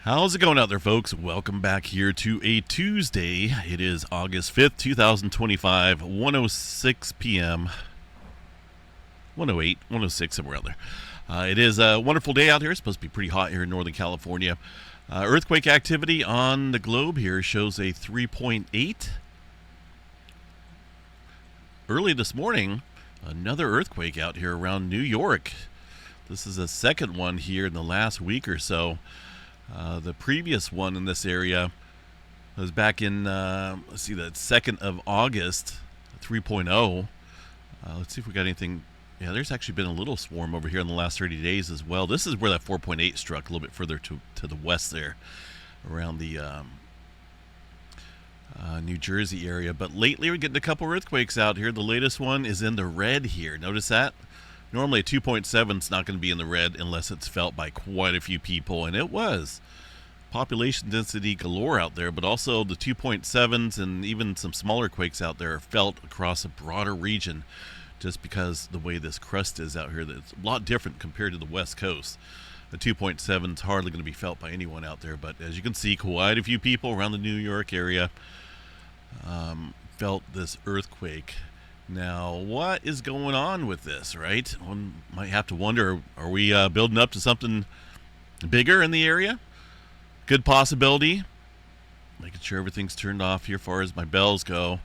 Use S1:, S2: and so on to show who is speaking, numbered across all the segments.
S1: How's it going out there, folks? Welcome back here to a Tuesday. It is August 5th, 2025, 1:06 p.m. 1:08, 1:06, somewhere out there. It is a wonderful day out here. It's supposed to be pretty hot here in Northern California. Earthquake activity on the globe here shows a 3.8. Early this morning, another earthquake out here around New York. This is the second one here in the last week or so. The previous one in this area was back in, the 2nd of August, 3.0. Let's see if we got anything. Yeah, there's actually been a little swarm over here in the last 30 days as well. This is where that 4.8 struck, a little bit further to the west there, around the New Jersey area. But lately we're getting a couple earthquakes out here. The latest one is in the red here. Notice that? Normally a 2.7 is not going to be in the red unless it's felt by quite a few people, and it was. Population density galore out there, but also the 2.7s and even some smaller quakes out there are felt across a broader region just because the way this crust is out here. That's a lot different compared to the west coast. The 2.7 is hardly going to be felt by anyone out there, but as you can see, quite a few people around the New York area felt this earthquake. Now, what is going on with this, right? One might have to wonder, are we building up to something bigger in the area? Good possibility. Making sure everything's turned off here as far as my bells go.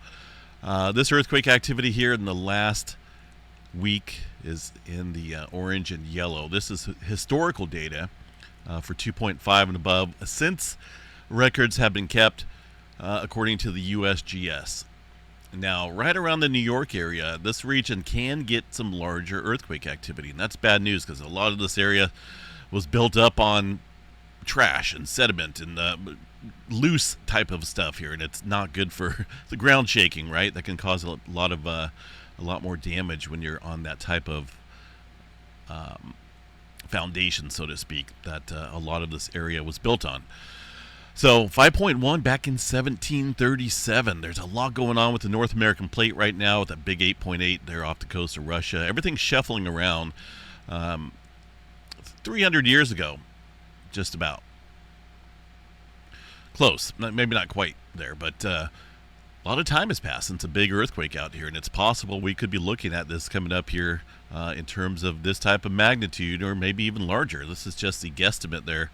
S1: This earthquake activity here in the last week is in the orange and yellow. This is historical data for 2.5 and above since records have been kept according to the USGS. Now, right around the New York area, this region can get some larger earthquake activity, and that's bad news because a lot of this area was built up on trash and sediment and loose type of stuff here, and it's not good for the ground shaking, right? That can cause a lot more damage when you're on that type of foundation, so to speak, that a lot of this area was built on. So 5.1 back in 1737. There's a lot going on with the North American plate right now with that big 8.8 there off the coast of Russia. Everything's shuffling around. 300 years ago, just about. Close. Maybe not quite there, but a lot of time has passed since a big earthquake out here, and it's possible we could be looking at this coming up here in terms of this type of magnitude or maybe even larger. This is just the guesstimate there.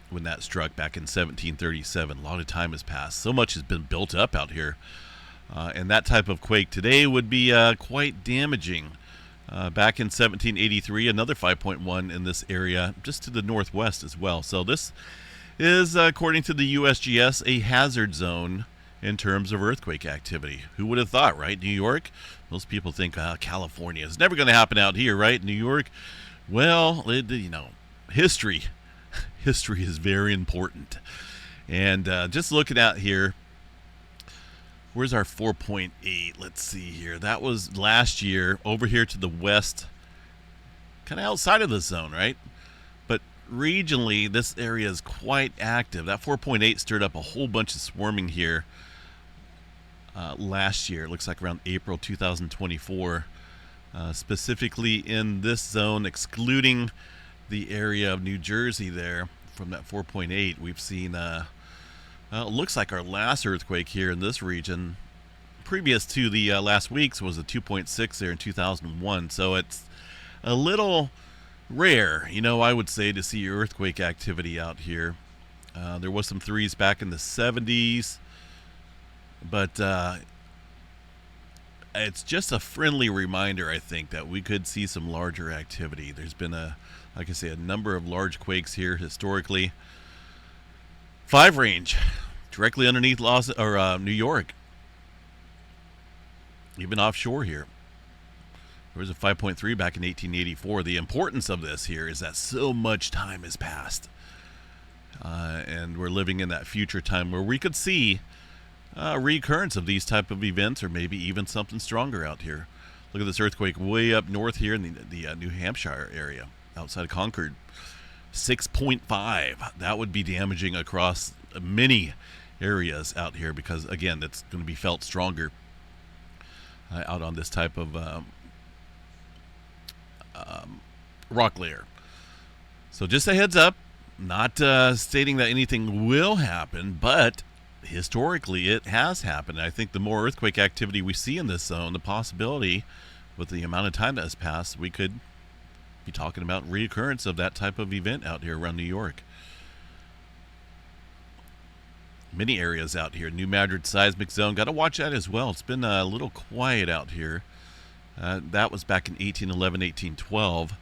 S1: When that struck back in 1737. A lot of time has passed. So much has been built up out here. And that type of quake today would be quite damaging. Back in 1783, another 5.1 in this area, just to the northwest as well. So this is, according to the USGS, a hazard zone in terms of earthquake activity. Who would have thought, right? New York? Most people think California. It's never going to happen out here, right? New York? Well, history. History is very important. And just looking at here, where's our 4.8? Let's see here. That was last year over here to the west, kind of outside of the zone, right? But regionally, this area is quite active. That 4.8 stirred up a whole bunch of swarming here last year. It looks like around April 2024, specifically in this zone, excluding the area of New Jersey there. From that 4.8, we've seen it looks like our last earthquake here in this region previous to the last week's was a 2.6 there in 2001. So it's a little rare, I would say, to see earthquake activity out here. There was some threes back in the 70s, but it's just a friendly reminder, I think, that we could see some larger activity. There's been like I say, a number of large quakes here historically. 5 range, directly underneath New York, even offshore here. There was a 5.3 back in 1884. The importance of this here is that so much time has passed, and we're living in that future time where we could see a recurrence of these type of events, or maybe even something stronger out here. Look at this earthquake way up north here in the New Hampshire area, outside of Concord. 6.5. That would be damaging across many areas out here because, again, that's going to be felt stronger out on this type of rock layer. So just a heads up, Not stating that anything will happen, but historically it has happened. I think the more earthquake activity we see in this zone, the possibility, with the amount of time that has passed, we could be talking about reoccurrence of that type of event out here around New York. Many areas out here. New Madrid seismic zone. Got to watch that as well. It's been a little quiet out here. That was back in 1811, 1812.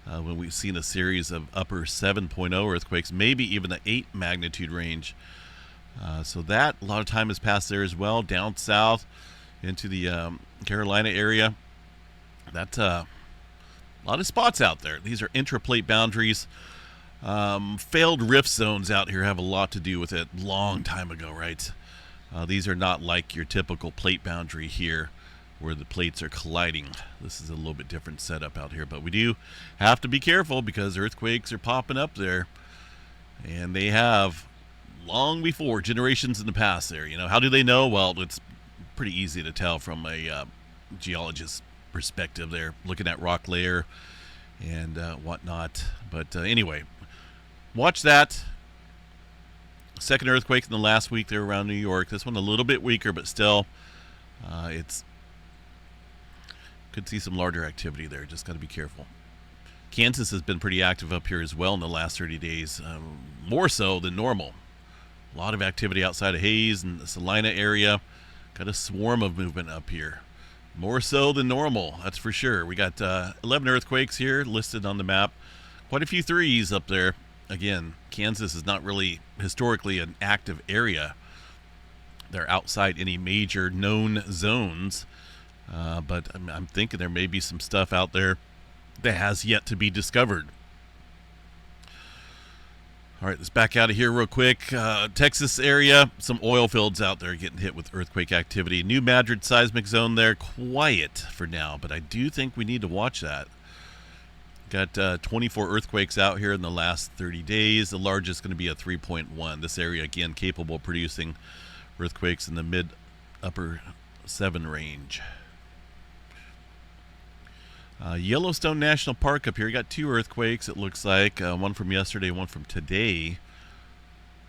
S1: When we've seen a series of upper 7.0 earthquakes, maybe even the 8 magnitude range. So that, a lot of time has passed there as well. Down south into the Carolina area. That, a lot of spots out there. These are intraplate boundaries. Failed rift zones out here have a lot to do with it. Long time ago, right? These are not like your typical plate boundary here, where the plates are colliding. This is a little bit different setup out here, but we do have to be careful because earthquakes are popping up there, and they have long before, generations in the past there. You know, how do they know? Well, it's pretty easy to tell from a geologist perspective there, looking at rock layer and whatnot. But anyway, watch that. Second earthquake in the last week there around New York. This one a little bit weaker, but still, it's could see some larger activity there. Just got to be careful. Kansas has been pretty active up here as well in the last 30 days, more so than normal. A lot of activity outside of Hayes and the Salina area. Got a swarm of movement up here. More so than normal, that's for sure. We got 11 earthquakes here listed on the map. Quite a few threes up there. Again, Kansas is not really historically an active area. They're outside any major known zones. But I'm thinking there may be some stuff out there that has yet to be discovered. All right, let's back out of here real quick. Texas area, some oil fields out there getting hit with earthquake activity. New Madrid seismic zone there, quiet for now, but I do think we need to watch that. Got 24 earthquakes out here in the last 30 days. The largest going to be a 3.1. This area, again, capable of producing earthquakes in the mid-upper 7 range. Yellowstone National Park up here. You got 2 earthquakes, it looks like. One from yesterday, one from today.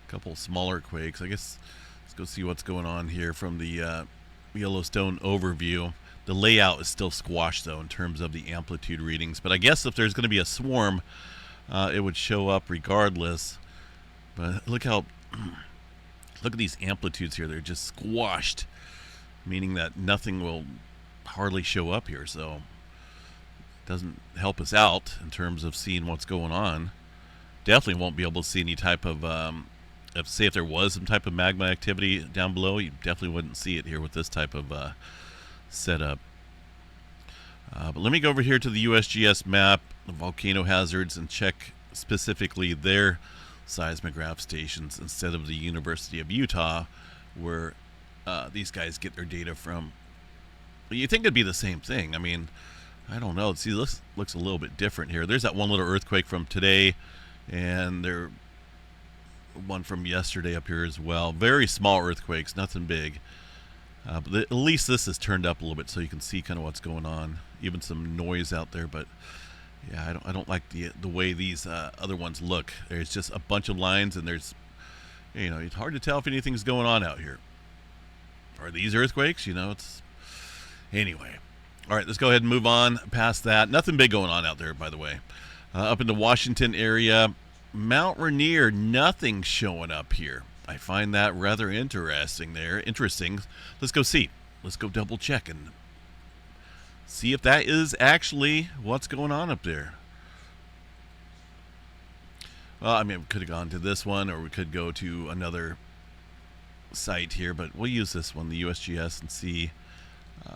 S1: A couple smaller quakes. I guess let's go see what's going on here from the Yellowstone overview. The layout is still squashed, though, in terms of the amplitude readings. But I guess if there's going to be a swarm, it would show up regardless. But look how... look at these amplitudes here. They're just squashed, meaning that nothing will hardly show up here. So doesn't help us out in terms of seeing what's going on. Definitely won't be able to see any type of, if there was some type of magma activity down below, you definitely wouldn't see it here with this type of setup. But let me go over here to the USGS map, the volcano hazards, and check specifically their seismograph stations instead of the University of Utah, where these guys get their data from. Well, you think it'd be the same thing. I mean, I don't know. See, this looks a little bit different here. There's that one little earthquake from today, and there one from yesterday up here as well. Very small earthquakes, nothing big. But at least this is turned up a little bit so you can see kind of what's going on. Even some noise out there, but yeah, I don't like the way these other ones look. There's just a bunch of lines, and there's, you know, it's hard to tell if anything's going on out here. Are these earthquakes? You know, it's anyway. All right, let's go ahead and move on past that. Nothing big going on out there, by the way. Up in the Washington area, Mount Rainier, nothing showing up here. I find that rather interesting there. Interesting. Let's go see. Let's go double check and see if that is actually what's going on up there. Well, I mean, we could have gone to this one, or we could go to another site here, but we'll use this one, the USGS, and see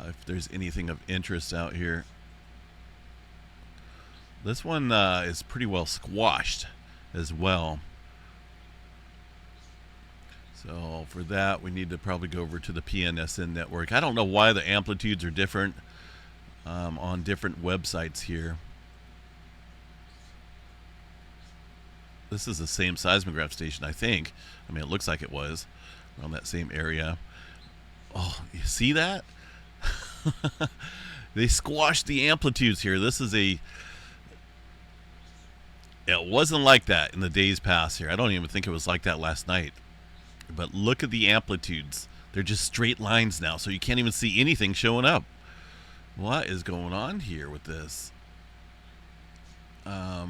S1: if there's anything of interest out here. This one is pretty well squashed as well. So for that, we need to probably go over to the PNSN network. I don't know why the amplitudes are different on different websites here. This is the same seismograph station, I think. I mean, it looks like it was around that same area. Oh, you see that? They squashed the amplitudes here. This is a It wasn't like that in the days past here. I don't even think it was like that last night. But look at the amplitudes. They're just straight lines now, so you can't even see anything showing up. What is going on here with this? I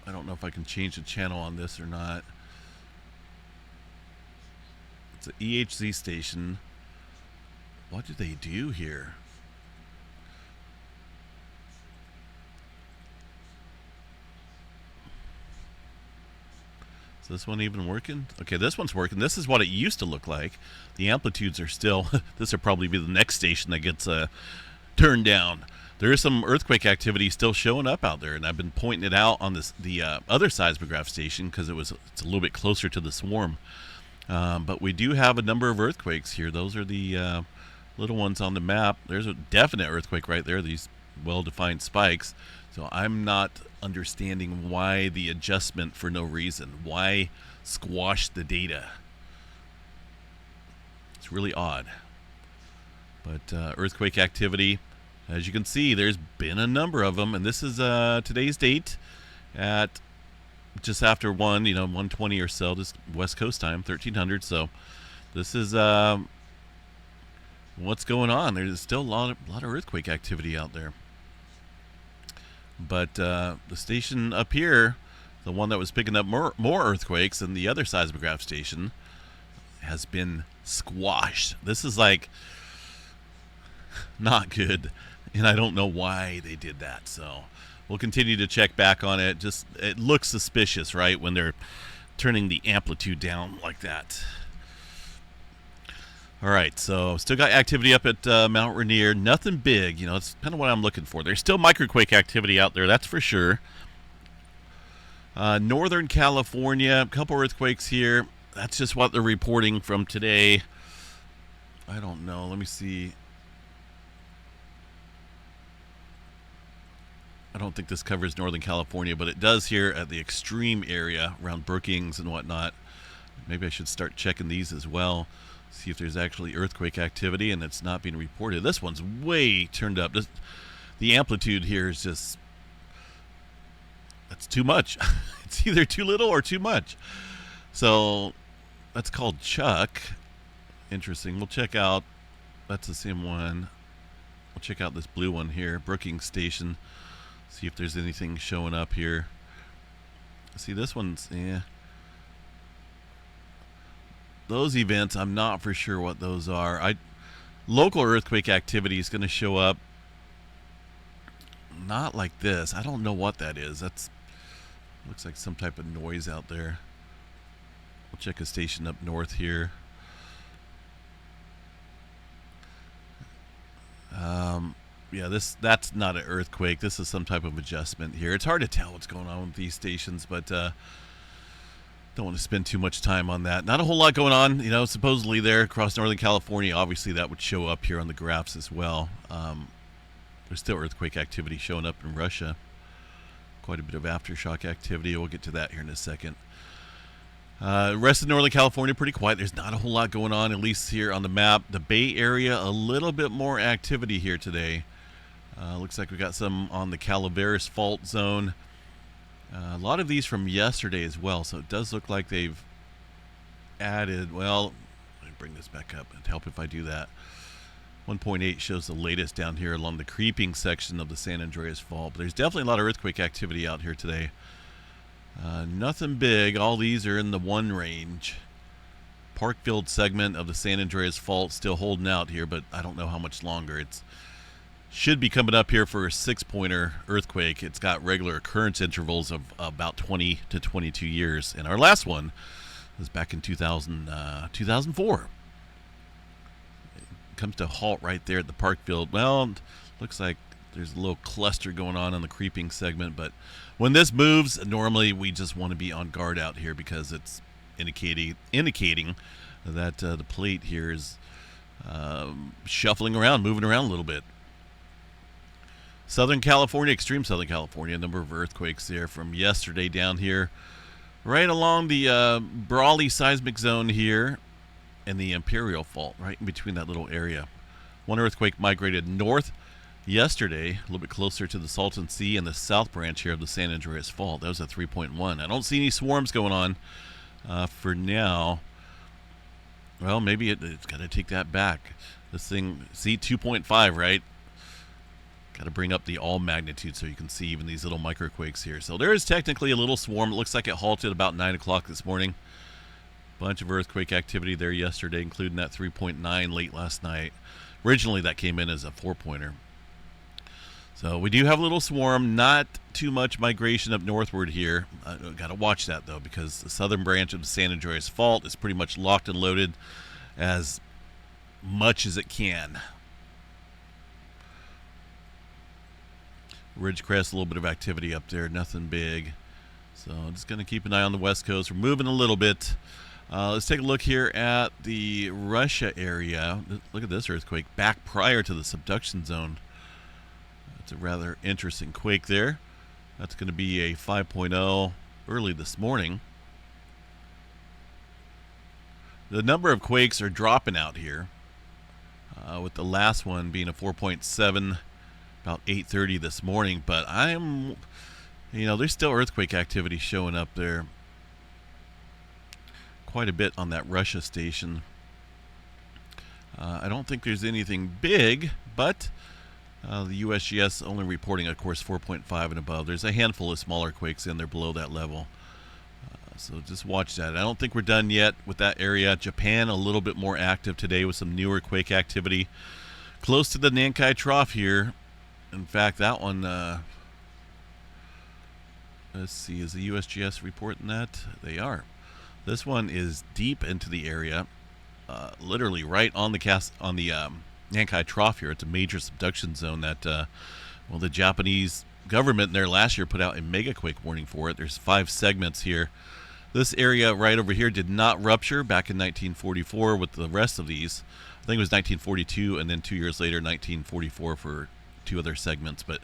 S1: don't know if I can change the channel on this or not. It's an EHZ station. What do they do here? Is this one even working? Okay, this one's working. This is what it used to look like. The amplitudes are still... this will probably be the next station that gets turned down. There is some earthquake activity still showing up out there, and I've been pointing it out on the other seismograph station because it's a little bit closer to the swarm. But we do have a number of earthquakes here. Those are the little ones on the map. There's a definite earthquake right there, these well-defined spikes. So I'm not understanding why the adjustment for no reason. Why squash the data? It's really odd. But earthquake activity, as you can see, there's been a number of them. And this is today's date at just after 1:20 or so, this West Coast time, 1300. So this is what's going on. There's still a lot of earthquake activity out there. But the station up here, the one that was picking up more earthquakes than the other seismograph station, has been squashed. This is like not good, and I don't know why they did that. So we'll continue to check back on it. Just it looks suspicious, right, when they're turning the amplitude down like that. All right, so still got activity up at Mount Rainier. Nothing big, it's kind of what I'm looking for. There's still microquake activity out there, that's for sure. Northern California, a couple earthquakes here. That's just what they're reporting from today. I don't know. Let me see. I don't think this covers Northern California, but it does here at the extreme area around Brookings and whatnot. Maybe I should start checking these as well. See if there's actually earthquake activity, and it's not being reported. This one's way turned up. The amplitude here is just... that's too much. It's either too little or too much. So that's called Chuck. Interesting. We'll check out... that's the same one. We'll check out this blue one here, Brookings Station. See if there's anything showing up here. See, this one's... yeah. Those events, I'm not for sure what those are. Local earthquake activity is going to show up not like this. I don't know what that is. That's looks like some type of noise out there. We'll check a station up north here. Yeah, that's not an earthquake. This is some type of adjustment here. It's hard to tell what's going on with these stations, but don't want to spend too much time on that. Not a whole lot going on, supposedly there across Northern California. Obviously, that would show up here on the graphs as well. There's still earthquake activity showing up in Russia. Quite a bit of aftershock activity. We'll get to that here in a second. Rest of Northern California, pretty quiet. There's not a whole lot going on, at least here on the map. The Bay Area, a little bit more activity here today. Looks like we got some on the Calaveras fault zone. A lot of these from yesterday as well, so it does look like they've added... well, let me bring this back up. It'd help if I do that. 1.8 shows the latest down here along the creeping section of the San Andreas Fault. But there's definitely a lot of earthquake activity out here today. Nothing big. All these are in the 1 range. Parkfield segment of the San Andreas Fault still holding out here, but I don't know how much longer. It's should be coming up here for a 6-pointer earthquake. It's got regular occurrence intervals of about 20 to 22 years. And our last one was back in 2004. It comes to a halt right there at the Parkfield. Well, looks like there's a little cluster going on the creeping segment. But when this moves, normally we just want to be on guard out here because it's indicating that the plate here is shuffling around, moving around a little bit. Southern California, extreme Southern California, a number of earthquakes there from yesterday down here. Right along the Brawley seismic zone here and the Imperial Fault, right in between that little area. One earthquake migrated north yesterday, a little bit closer to the Salton Sea and the south branch here of the San Andreas Fault. That was a 3.1. I don't see any swarms going on for now. Well, maybe it's got to take that back. This thing, see, 2.5, right? Got to bring up the all magnitude so you can see even these little microquakes here. So there is technically a little swarm. It looks like it halted about 9 o'clock this morning. Bunch of earthquake activity there yesterday, including that 3.9 late last night. Originally, that came in as a 4-pointer. So we do have a little swarm, not too much migration up northward here. Got to watch that, though, because the southern branch of the San Andreas Fault is pretty much locked and loaded as much as it can. Ridgecrest, a little bit of activity up there, nothing big. So just going to keep an eye on the west coast. We're moving a little bit. Let's take a look here at the Russia area. Look at this earthquake back prior to the subduction zone. That's a rather interesting quake there. That's going to be a 5.0 early this morning. The number of quakes are dropping out here, with the last one being a 4.7 about 8:30 this morning. But there's still earthquake activity showing up there. Quite a bit on that Russia station. I don't think there's anything big, but the USGS only reporting, of course, 4.5 and above. There's a handful of smaller quakes in there below that level. So just watch that. I don't think we're done yet with that area. Japan, a little bit more active today with some newer quake activity. Close to the Nankai Trough here. In fact, that one, let's see, is the USGS reporting that? They are. This one is deep into the area, literally right on the Nankai Trough here. It's a major subduction zone that, the Japanese government there last year put out a megaquake warning for it. There's 5 segments here. This area right over here did not rupture back in 1944 with the rest of these. I think it was 1942, and then 2 years later, 1944 for 2 other segments. But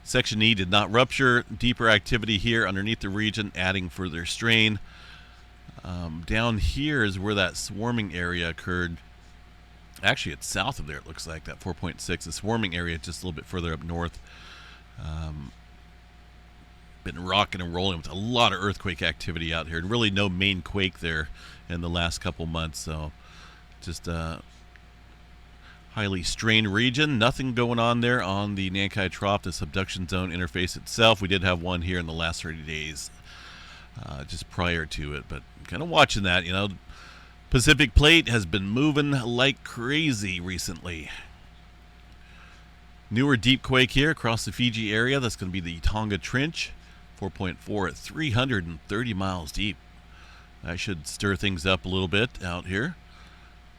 S1: Section E did not rupture. Deeper activity here underneath the region, adding further strain. Down here is where that swarming area occurred. Actually, it's south of there, it looks like, that 4.6. The swarming area just a little bit further up north. Been rocking and rolling with a lot of earthquake activity out here. And really no main quake there in the last couple months. So just a highly strained region. Nothing going on there on the Nankai Trough, the subduction zone interface itself. We did have one here in the last 30 days. Just prior to it, but kind of watching that. Pacific Plate has been moving like crazy recently. Newer deep quake here across the Fiji area. That's going to be the Tonga Trench, 4.4 at 330 miles deep. That should stir things up a little bit out here.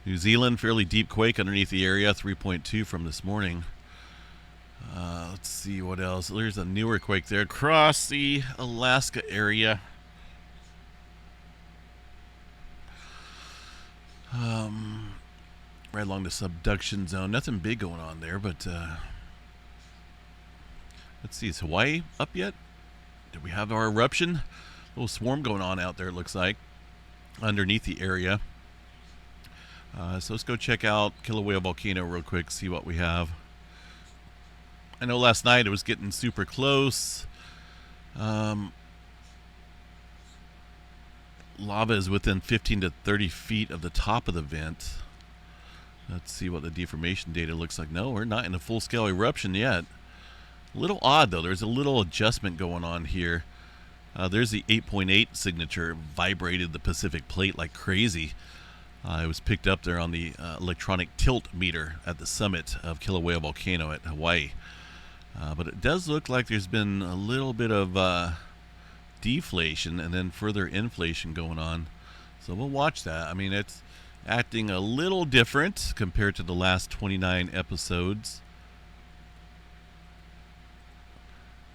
S1: New Zealand, fairly deep quake underneath the area, 3.2 from this morning. Let's see what else. There's a newer quake there across the Alaska area. Right along the subduction zone. Nothing big going on there, but let's see. Is Hawaii up yet? Did we have our eruption? A little swarm going on out there, it looks like, underneath the area. So let's go check out Kilauea Volcano real quick, see what we have. I know last night it was getting super close. Lava is within 15 to 30 feet of the top of the vent. Let's see what the deformation data looks like. No, we're not in a full-scale eruption yet. A little odd, though. There's a little adjustment going on here. There's the 8.8 signature. It vibrated the Pacific Plate like crazy. It was picked up there on the electronic tilt meter at the summit of Kilauea Volcano at Hawaii. But it does look like there's been a little bit of deflation and then further inflation going on. So we'll watch that. I mean, it's acting a little different compared to the last 29 episodes.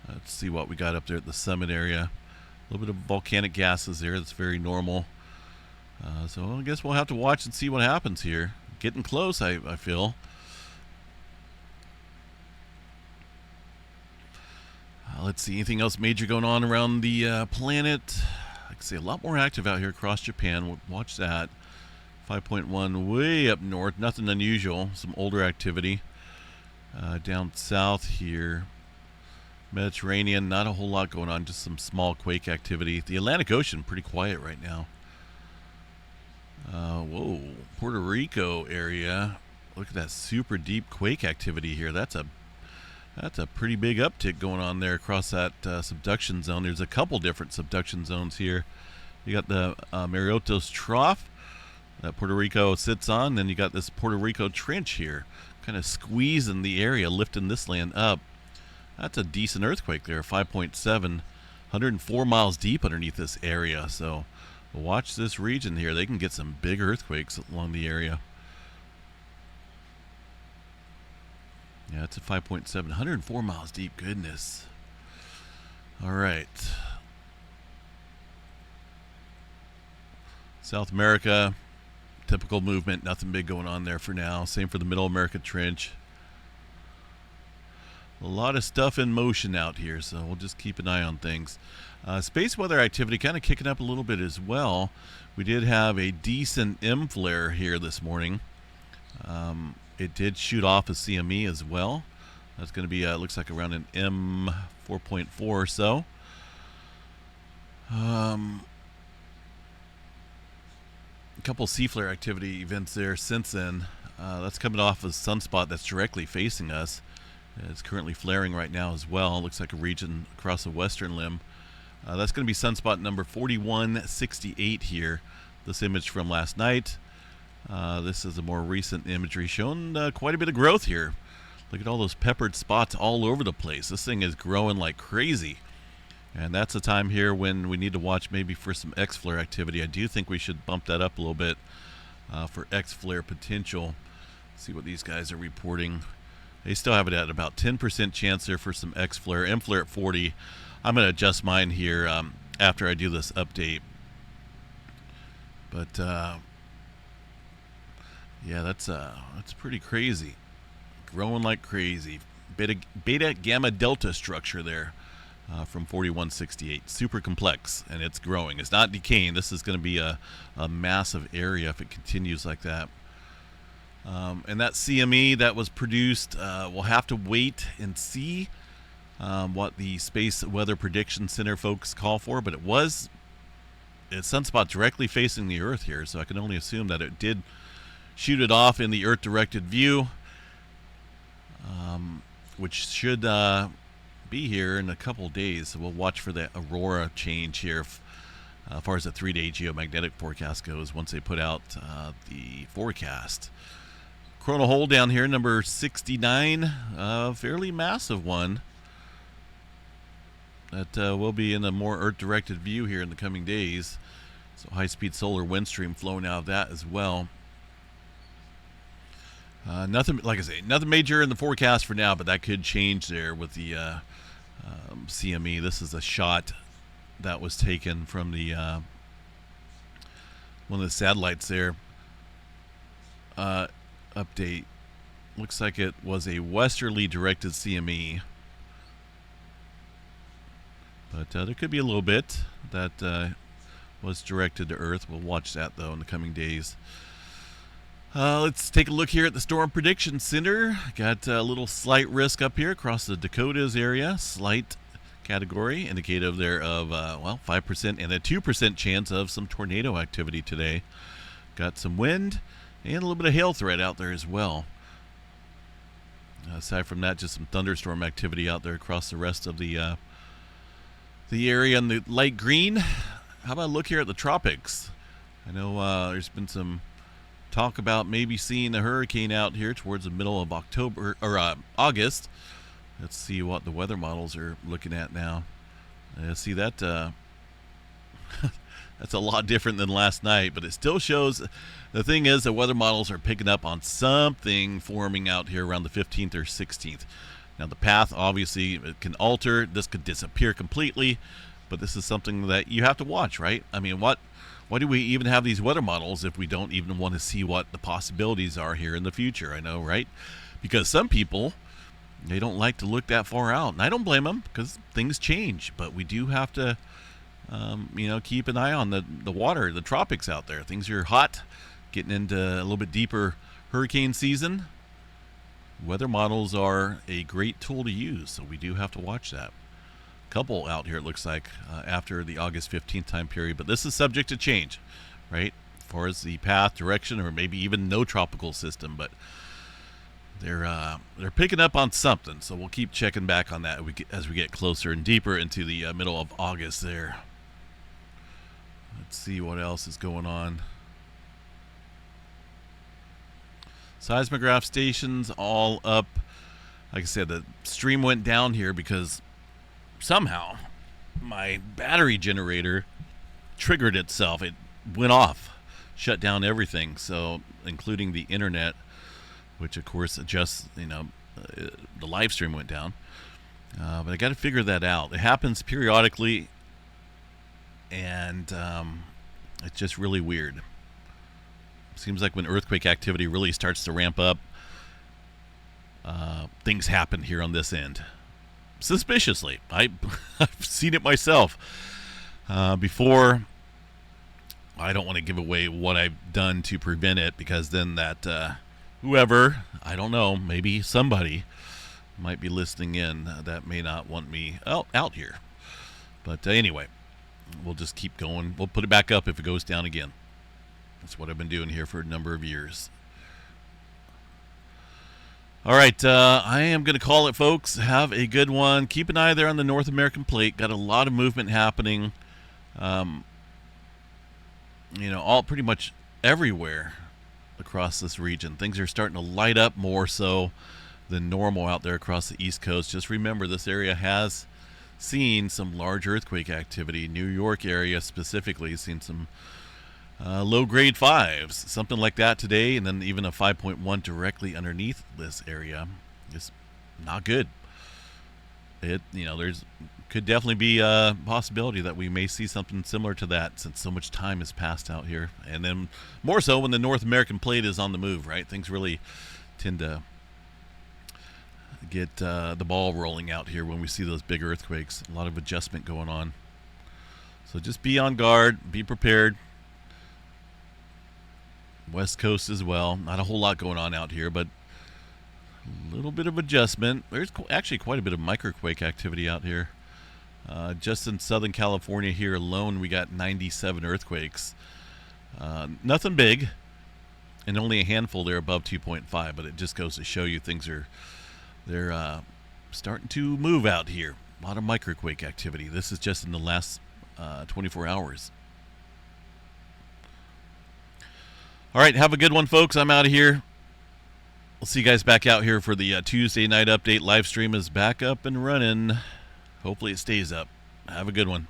S1: Let's see what we got up there at the summit area. A little bit of volcanic gases there. That's very normal. So I guess we'll have to watch and see what happens here. Getting close, I feel. Let's see, anything else major going on around the planet? Like I say, a lot more active out here across Japan. We'll watch that. 5.1 way up north. Nothing unusual. Some older activity. Down south here, Mediterranean, not a whole lot going on, just some small quake activity. The Atlantic Ocean, pretty quiet right now. Whoa, Puerto Rico area. Look at that super deep quake activity here. That's a pretty big uptick going on there across that subduction zone. There's a couple different subduction zones here. You got the Mariottos Trough that Puerto Rico sits on. Then you got this Puerto Rico Trench here, kind of squeezing the area, lifting this land up. That's a decent earthquake there, 5.7, 104 miles deep underneath this area. So watch this region here. They can get some big earthquakes along the area. Yeah, it's a 5.7, 104 miles deep. Goodness. All right. South America, typical movement. Nothing big going on there for now. Same for the Middle America Trench. A lot of stuff in motion out here, so we'll just keep an eye on things. Space weather activity kind of kicking up a little bit as well. We did have a decent M flare here this morning. It did shoot off a CME as well. That's going to be, looks like around an M 4.4 or so. A couple C flare activity events there since then. That's coming off a sunspot that's directly facing us. It's currently flaring right now as well. Looks like a region across the western limb. That's going to be sunspot number 4168 here. This image from last night. This is a more recent imagery showing quite a bit of growth here. Look at all those peppered spots all over the place. This thing is growing like crazy. And that's a time here when we need to watch maybe for some X-flare activity. I do think we should bump that up a little bit for X-flare potential. See what these guys are reporting. They still have it at about 10% chance there for some X-flare. M-flare at 40. I'm going to adjust mine here after I do this update. But yeah, that's pretty crazy. Growing like crazy. Beta gamma delta structure there. From 4168. Super complex, and it's growing. It's not decaying. This is going to be a massive area if it continues like that. And that CME that was produced, we'll have to wait and see what the Space Weather Prediction Center folks call for, but it's sunspot directly facing the Earth here, so I can only assume that it did shoot it off in the Earth-directed view, which should be here in a couple days. So we'll watch for the aurora change here as far as the 3-day geomagnetic forecast goes once they put out the forecast. Coronal hole down here, number 69, fairly massive one that will be in a more Earth-directed view here in the coming days. So high-speed solar wind stream flowing out of that as well. Nothing, like I say, nothing major in the forecast for now, but that could change there with the CME. This is a shot that was taken from the one of the satellites there. Update. Looks like it was a westerly directed CME. But there could be a little bit that was directed to Earth. We'll watch that, though, in the coming days. Let's take a look here at the Storm Prediction Center. Got a little slight risk up here across the Dakotas area. Slight category, indicative there of, 5% and a 2% chance of some tornado activity today. Got some wind and a little bit of hail threat out there as well. Aside from that, just some thunderstorm activity out there across the rest of the area in the light green. How about a look here at the tropics? I know there's been some talk about maybe seeing a hurricane out here towards the middle of October or August. Let's see what the weather models are looking at now. See that that's a lot different than last night, but it still shows. The thing is, the weather models are picking up on something forming out here around the 15th or 16th. Now the path, obviously, it can alter. This could disappear completely, but this is something that you have to watch, right? I mean, why do we even have these weather models if we don't even want to see what the possibilities are here in the future? I know, right? Because some people, they don't like to look that far out, and I don't blame them because things change. But we do have to, keep an eye on the water, the tropics out there. Things are hot, getting into a little bit deeper hurricane season. weather models are a great tool to use, so we do have to watch that. Couple out here, it looks like, after the August 15th time period, but this is subject to change, right? As far as the path, direction, or maybe even no tropical system, but they're picking up on something, so we'll keep checking back on that as we get closer and deeper into the middle of August there. Let's see what else is going on. Seismograph stations all up. Like I said, the stream went down here because somehow my battery generator triggered itself. It went off, shut down everything, so including the internet, which of course adjusts, the live stream went down. But I got to figure that out. It happens periodically, and it's just really weird. Seems like when earthquake activity really starts to ramp up, things happen here on this end. Suspiciously. I've seen it myself before. I don't want to give away what I've done to prevent it, because then that whoever, I don't know, maybe somebody might be listening in that may not want me out here. But anyway, we'll just keep going. We'll put it back up if it goes down again. That's what I've been doing here for a number of years. All right, I am going to call it, folks. Have a good one. Keep an eye there on the North American plate. Got a lot of movement happening, all pretty much everywhere across this region. Things are starting to light up more so than normal out there across the East Coast. Just remember, this area has seen some large earthquake activity. New York area specifically has seen some low-grade 5s, something like that today, and then even a 5.1 directly underneath this area. Just not good. There's could definitely be a possibility that we may see something similar to that, since so much time has passed out here. And then more so when the North American plate is on the move, right? Things really tend to get the ball rolling out here when we see those big earthquakes. A lot of adjustment going on. So just be on guard, be prepared. West Coast as well. Not a whole lot going on out here, but a little bit of adjustment. There's actually quite a bit of microquake activity out here. Just in Southern California here alone, we got 97 earthquakes. Nothing big, and only a handful there above 2.5, but it just goes to show you they're starting to move out here. A lot of microquake activity. This is just in the last 24 hours. All right, have a good one, folks. I'm out of here. We'll see you guys back out here for the Tuesday night update. Live stream is back up and running. Hopefully it stays up. Have a good one.